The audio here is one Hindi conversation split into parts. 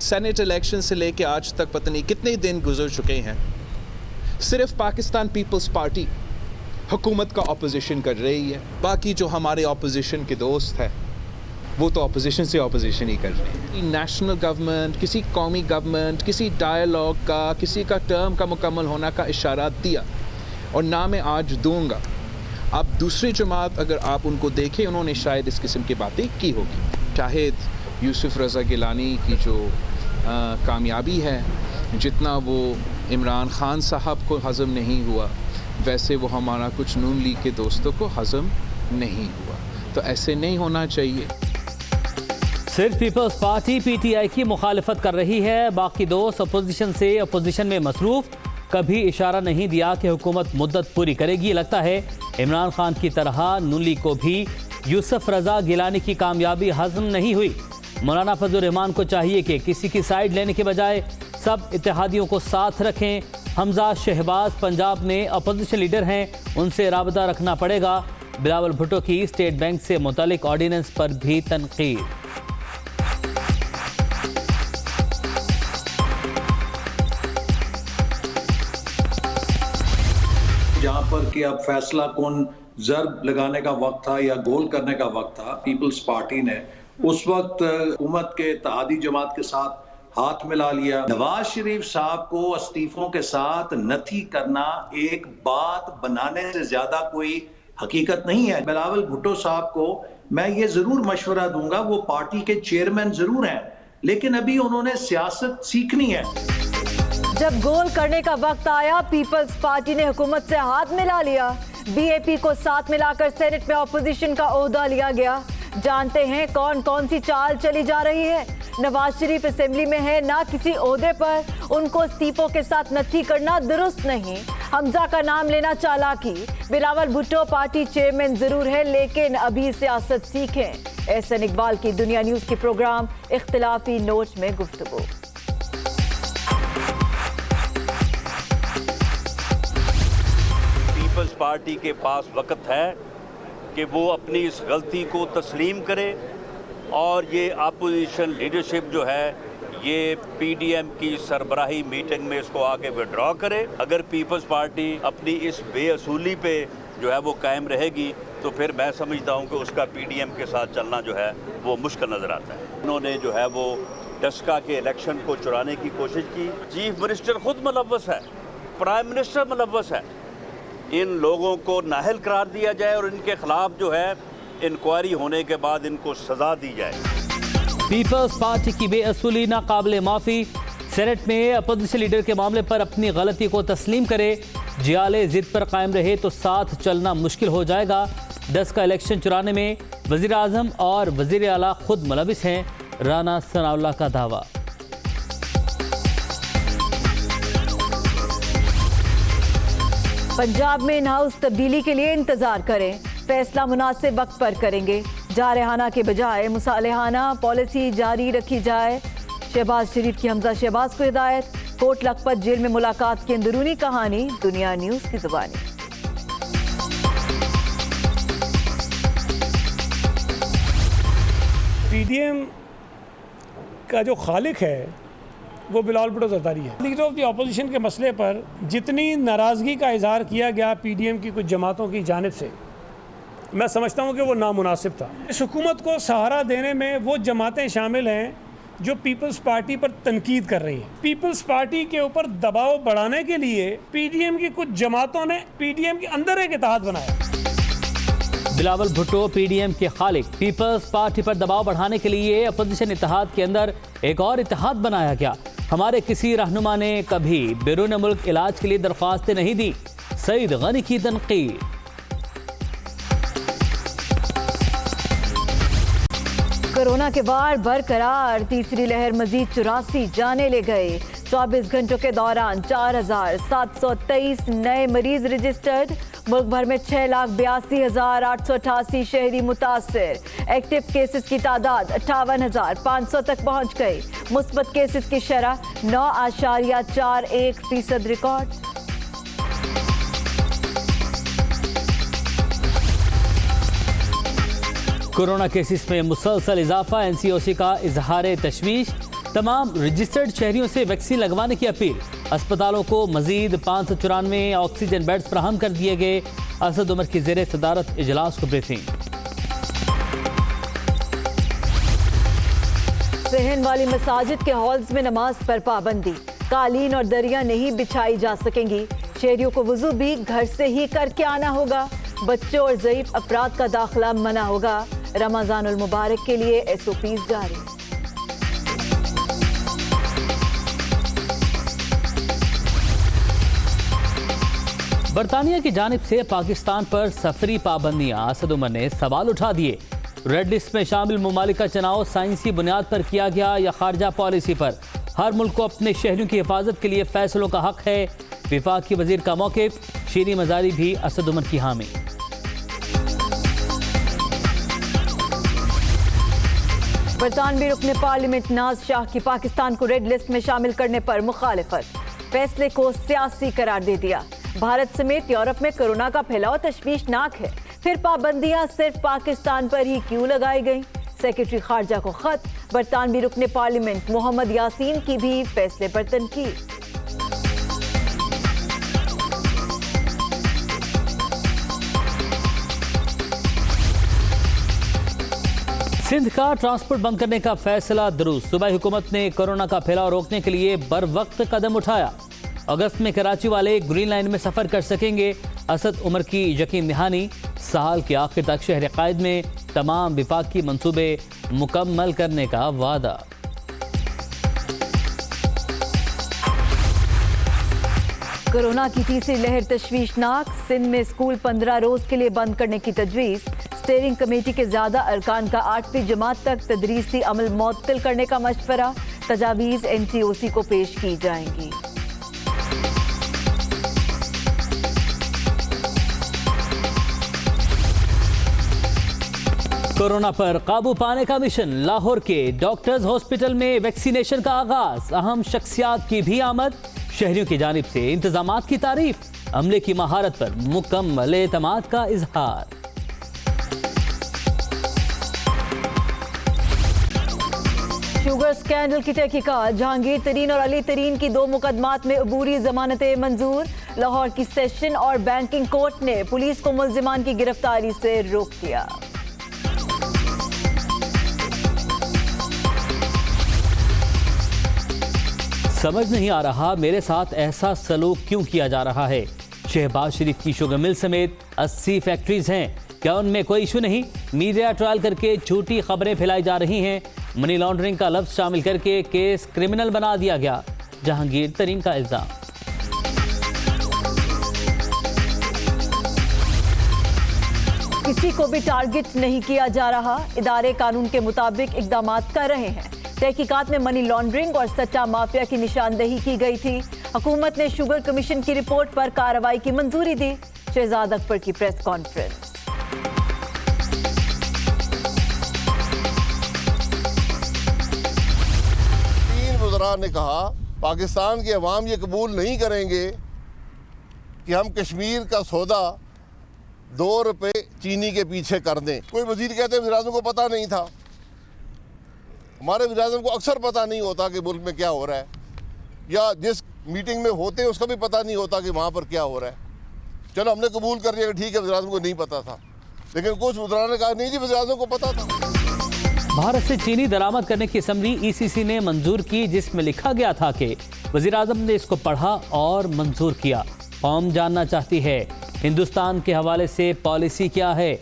सेनेट इलेक्शन से लेके आज तक पता नहीं कितने दिन गुजर चुके हैं, सिर्फ पाकिस्तान पीपल्स पार्टी हुकूमत का ऑपोजिशन कर रही है। बाकी जो हमारे ऑपोजिशन के दोस्त हैं वो तो ऑपोजिशन से ऑपोजिशन ही कर रहे हैं। नेशनल गवर्नमेंट, किसी कौमी गवर्नमेंट, किसी डायलॉग का, किसी का टर्म का मुकम्मल होना का इशारा दिया और ना मैं आज दूंगा। अब दूसरी जमात अगर आप उनको देखें, उन्होंने शायद इस किस्म की बातें की होगी। शाहिद यूसुफ रज़ा गिलानी की जो कामयाबी है, जितना वो इमरान खान साहब को हज़म नहीं हुआ, वैसे वो हमारा कुछ नून लीग के दोस्तों को हज़म नहीं हुआ। तो ऐसे नहीं होना चाहिए। सिर्फ पीपल्स पार्टी पीटीआई की मुखालिफत कर रही है, बाकी दोस्त अपोजिशन से अपोजिशन में मसरूफ। कभी इशारा नहीं दिया कि हुकूमत मुद्दत पूरी करेगी। लगता है इमरान खान की तरह नून लीग को भी यूसुफ रज़ा गिलानी की कामयाबी हज़म नहीं हुई। मौलाना फजल रहमान को चाहिए कि किसी की साइड लेने के बजाय सब इत्तेहादियों को साथ रखें। हमजा शहबाज पंजाब में अपोजिशन लीडर हैं, उनसे राबता रखना पड़ेगा। बिलावल भुट्टो की स्टेट बैंक से मुतालिक ऑर्डिनेंस पर भी तनकीद। जहाँ पर कि अब फैसला कौन जर्ब लगाने का वक्त था या गोल करने का वक्त था, पीपल्स पार्टी ने उस वक्त हुकूमत के इत्तेहादी जमात के साथ हाथ मिला लिया। नवाज शरीफ साहब को इस्तीफों के साथ नथी करना एक बात बनाने से ज्यादा कोई हकीकत नहीं है। बिलावल भुट्टो साहब को मैं ये जरूर मशवरा दूंगा, वो पार्टी के चेयरमैन जरूर हैं, लेकिन अभी उन्होंने सियासत सीखनी है। जब गोल करने का वक्त आया, पीपल्स पार्टी ने हुकूमत से हाथ मिला लिया। बीएपी को साथ मिलाकर सेनेट में ऑपोजिशन का ओहदा लिया गया। जानते हैं कौन कौन सी चाल चली जा रही है। नवाज शरीफ असेंबली में है, ना किसी ओहदे पर, उनको इस्तीफों के साथ नथी करना दुरुस्त नहीं। हमजा का नाम लेना चालाकी। बिलावल भुट्टो पार्टी चेयरमैन जरूर है, लेकिन अभी सियासत सीखें। एहसन इकबाल की दुनिया न्यूज के प्रोग्राम इख्तिलाफी नोट में गुफ्तगू। पीपल्स पार्टी के पास वक्त है कि वो अपनी इस गलती को तस्लीम करे और ये अपोजिशन लीडरशिप जो है ये पीडीएम की सरबराही मीटिंग में इसको आके विड्रॉ करे। अगर पीपल्स पार्टी अपनी इस बेअसूली पे जो है वो कायम रहेगी तो फिर मैं समझता हूँ कि उसका पीडीएम के साथ चलना जो है वो मुश्किल नज़र आता है। उन्होंने जो है वो डस्का के इलेक्शन को चुराने की कोशिश की। चीफ मिनिस्टर खुद मुलव्वस है, प्राइम मिनिस्टर मुलव्वस है। इन लोगों को नाअहल करार दिया जाए और इनके खिलाफ जो है इंक्वायरी होने के बाद इनको सजा दी जाए। पीपल्स पार्टी की बेअसूली नाकाबिले माफ़ी। सेनेट में अपोजिशन लीडर के मामले पर अपनी गलती को तस्लीम करे। जियाले जिद पर कायम रहे तो साथ चलना मुश्किल हो जाएगा। 10 का इलेक्शन चुराने में वज़ीर आज़म और वज़ीर आला खुद मुलविस हैं, राना सनाउल्लाह का दावा। पंजाब में इन हाउस तब्दीली के लिए इंतजार करें, फैसला मुनासिब वक्त पर करेंगे। जारहाना के बजाय मुसालिहाना पॉलिसी जारी रखी जाए। शहबाज शरीफ की हमजा शहबाज को हिदायत। कोट लखपत जेल में मुलाकात की अंदरूनी कहानी दुनिया न्यूज की जुबानी। पीडीएम का जो खालिक है वो बिलावल भुट्टो ज़रदारी है। लीडर ऑफ द अपोजिशन के मसले पर जितनी नाराज़गी का इजहार किया गया पीडीएम की कुछ जमातों की जानिब से, मैं समझता हूँ कि वो नामुनासिब था। इस हुकूमत को सहारा देने में वो जमातें शामिल हैं जो पीपल्स पार्टी पर तनकीद कर रही हैं। पीपल्स पार्टी के ऊपर दबाव बढ़ाने के लिए पीडीएम की कुछ जमातों ने पीडीएम के अंदर एक इत्तेहाद बनाया। बिलावल भुट्टो पीडीएम के खालिक। पीपल्स पार्टी पर दबाव बढ़ाने के लिए अपोजिशन इत्तेहाद के अंदर एक और इत्तेहाद बनाया गया। हमारे किसी रहनुमा ने कभी बैरून मुल्क इलाज के लिए दरख्वास्तें नहीं दी। सईद गनी की तनकीद। कोरोना के वार बरकरार, तीसरी लहर मजीद 84 जाने ले गए। 24 घंटों के दौरान 4723 नए मरीज रजिस्टर्ड। मुल्क भर में 6,82,888 शहरी मुतासिर। एक्टिव केसेस की तादाद 58,500 तक पहुंच गई। मुस्बत केसेस की शरह 9.41% रिकॉर्ड। कोरोना केसेस में मुसलसल इजाफा। एनसीओसी का इजहार तशवीश। तमाम रजिस्टर्ड शहरियों से वैक्सीन लगवाने की अपील। अस्पतालों को मजीद 594 ऑक्सीजन बेड्स फराहम कर दिए गए। असद उमर की ज़ेरे सदारत इजलास को ब्रीफिंग। सहन वाली मसाजिद के हॉल्स में नमाज पर पाबंदी। कालीन और दरिया नहीं बिछाई जा सकेंगी। शहरियों को वुजू भी घर से ही करके आना होगा। बच्चों और ज़ईफ अफराद का दाखिला मना होगा। रमज़ानुल मुबारक के लिए SOPs जारी। बरतानिया की जानिब से पाकिस्तान पर सफरी पाबंदियां। असद उमर ने सवाल उठा दिए। रेड लिस्ट में शामिल ममालिक का चुनाव साइंसी बुनियाद पर किया गया या खारजा पॉलिसी पर? हर मुल्क को अपने शहरियों की हिफाजत के लिए फैसलों का हक है। विफाकी वजीर का मौक़िफ़। शीरी मज़ारी भी असद उमर की हामी। बरतानवी रुकने पार्लियामेंट नाज शाह की पाकिस्तान को रेड लिस्ट में शामिल करने पर मुखालिफत। फैसले को सियासी करार दे दिया। भारत समेत यूरोप में कोरोना का फैलाव तशवीशनाक है। फिर पाबंदियां सिर्फ पाकिस्तान पर ही क्यों लगाई गई? सेक्रेटरी खारजा को खत। बरतानवी रुकने पार्लियामेंट मोहम्मद यासीन की भी फैसले पर तनकीद। सिंध का ट्रांसपोर्ट बंद करने का फैसला दुरुस्त। सूबाई हुकूमत ने कोरोना का फैलाव रोकने के लिए बर वक्त कदम उठाया। अगस्त में कराची वाले ग्रीन लाइन में सफर कर सकेंगे। असद उमर की यकीन दहानी। साल के आखिर तक शहर कायद में तमाम विफाकी मंसूबे मुकम्मल करने का वादा। कोरोना की तीसरी लहर तशवीशनाक। सिंध में स्कूल 15 रोज के लिए बंद करने की तजवीज़। स्टीयरिंग कमेटी के ज़्यादा अरकान का 8वीं जमात तक तदरीसी अमल मुअत्तल करने का मशवरा। तजावीज़ NTOC को पेश की जाएंगी। कोरोना पर काबू पाने का मिशन। लाहौर के डॉक्टर्स हॉस्पिटल में वैक्सीनेशन का आगाज। अहम शख्सियात की भी आमद। शहरियों की जानिब से इंतजामात की तारीफ। अमले की महारत पर मुकम्मल एतमाद का इजहार। शुगर स्कैंडल की तहकीकात। जहांगीर तरीन और अली तरीन की 2 मुकदमात में अबूरी जमानतें मंजूर। लाहौर की सेशन और बैंकिंग कोर्ट ने पुलिस को मुल्जिमान की गिरफ्तारी से रोक दिया। समझ नहीं आ रहा मेरे साथ ऐसा सलूक क्यों किया जा रहा है। शहबाज शरीफ की शुगर मिल समेत 80 फैक्ट्रीज हैं। क्या उनमें कोई इशू नहीं? मीडिया ट्रायल करके झूठी खबरें फैलाई जा रही हैं। मनी लॉन्ड्रिंग का लफ्ज शामिल करके केस क्रिमिनल बना दिया गया। जहांगीर तरीन का इल्जाम। किसी को भी टारगेट नहीं किया जा रहा। इदारे कानून के मुताबिक इकदामात कर रहे हैं। तहकीकात में मनी लॉन्ड्रिंग और सट्टा माफिया की निशानदेही की गई थी। हुकूमत ने शुगर कमीशन की रिपोर्ट पर कार्रवाई की मंजूरी दी। शहजाद अकबर की प्रेस कॉन्फ्रेंस। ने कहा पाकिस्तान के अवाम ये कबूल नहीं करेंगे कि हम कश्मीर का सौदा 2 रुपए चीनी के पीछे कर दें। कोई वजीर कहते हैं वज़ीर-ए-आज़म को पता नहीं था। हमारे वज़ीर-ए-आज़म को अक्सर पता नहीं होता कि मुल्क में क्या हो रहा है, या जिस मीटिंग में होते हैं उसका भी पता नहीं होता कि वहाँ पर क्या हो रहा है। चलो हमने कबूल कर लिया कि ठीक है वज़ीर-ए-आज़म को नहीं पता था, लेकिन कुछ वज़ीरान ने कहा नहीं जी वज़ीर-ए-आज़म को पता था। भारत से चीनी दरामद करने की असम्बली ECC ने मंजूर की, जिसमें लिखा गया था कि वज़ीर-ए-आज़म ने इसको पढ़ा और मंजूर किया। कौम जानना चाहती है हिंदुस्तान के हवाले से पॉलिसी क्या है।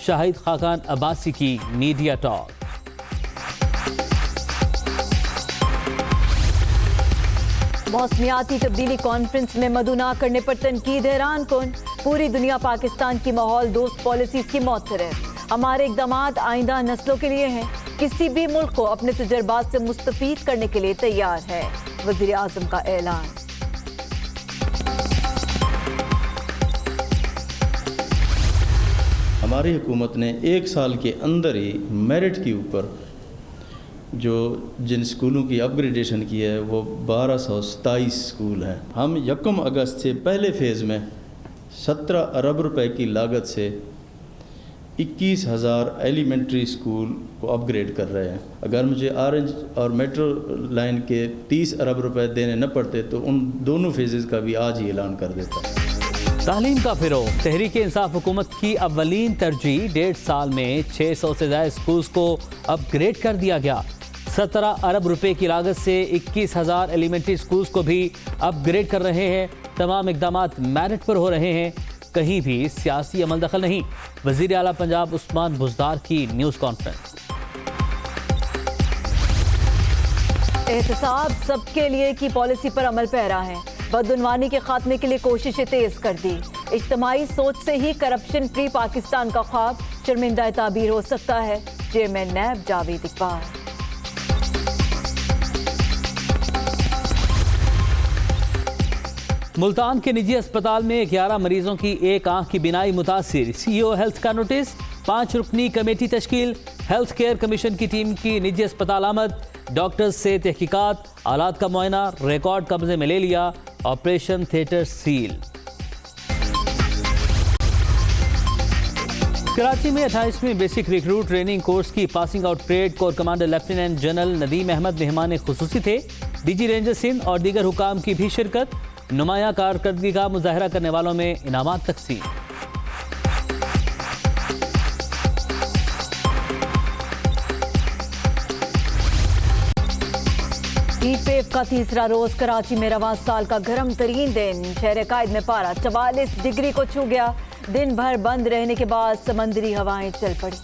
शाहिद खाकान अब्बासी की मीडिया टॉक। मौसमियाती तब्दीली कॉन्फ्रेंस में मदु ना करने पर तनकीद। हैरान कौन? पूरी दुनिया पाकिस्तान की माहौल दोस्त पॉलिसीज की मौत है। हमारे इक़दामात आइंदा नस्लों के लिए हैं। किसी भी मुल्क को अपने तजुर्बात से मुस्तफीद करने के लिए तैयार है। वज़ीर आज़म का ऐलान। हमारी हुकूमत ने 1 साल के अंदर ही मेरिट के ऊपर जो जिन स्कूलों की अपग्रेडेशन की है वो 1227 स्कूल हैं। हम 1 अगस्त से पहले फ़ेज़ में 17 अरब रुपए की लागत से 21,000 एलिमेंट्री स्कूल को अपग्रेड कर रहे हैं। अगर मुझे ऑरेंज और मेट्रो लाइन के 30 अरब रुपए देने न पड़ते तो उन दोनों फेजेस का भी आज ही ऐलान कर देता। तालीम का फिरोग। तहरीक-ए-इंसाफ हुकूमत की अव्वलीन तरजीह 1.5 साल में 600 से ज़्यादा स्कूल्स को अपग्रेड कर दिया गया। 17 अरब रुपए की लागत से 21,000 एलिमेंट्री स्कूल्स को भी अपग्रेड कर रहे हैं। तमाम इकदामात मेरिट पर हो रहे हैं, कहीं भी सियासी अमल दखल नहीं। वज़ीर आला पंजाब उस्मान बुज़दार की न्यूज़ कॉन्फ्रेंस। एहतसाब सबके लिए की पॉलिसी पर अमल पैरा है। बदउनवानी के खात्मे के लिए कोशिशें तेज कर दी। इज्तिमाई सोच से ही करप्शन फ्री पाकिस्तान का ख्वाब शर्मिंदा ताबीर हो सकता है। चेयरमैन नैब जावेद इकबाल। मुल्तान के निजी अस्पताल में 11 मरीजों की एक आंख की बिनाई मुतासिर। CEO हेल्थ का नोटिस। 5 रुकनी कमेटी तश्कील। हेल्थ केयर कमीशन की टीम की निजी अस्पताल आमद। डॉक्टर्स से तहकीकात, आलात का मुआयना, रिकॉर्ड कब्जे में ले लिया। Operation theatre seal. कराची में 28वीं बेसिक रिक्रूट ट्रेनिंग कोर्स की passing out parade corps commander lieutenant general Nadeem Ahmed मेहमान खुसूसी थे। DG रेंजर सिंध और दीगर हुकाम की भी शिरकत। नुमाया कारकर्दगी का मुजाहरा करने वालों में इनामात तकसीम। हीट वेव का तीसरा रोज कराची में रवां साल का गर्म तरीन दिन। शहर कायद में पारा 44 डिग्री को छू गया। दिन भर बंद रहने के बाद समंदरी हवाएं चल पड़ी।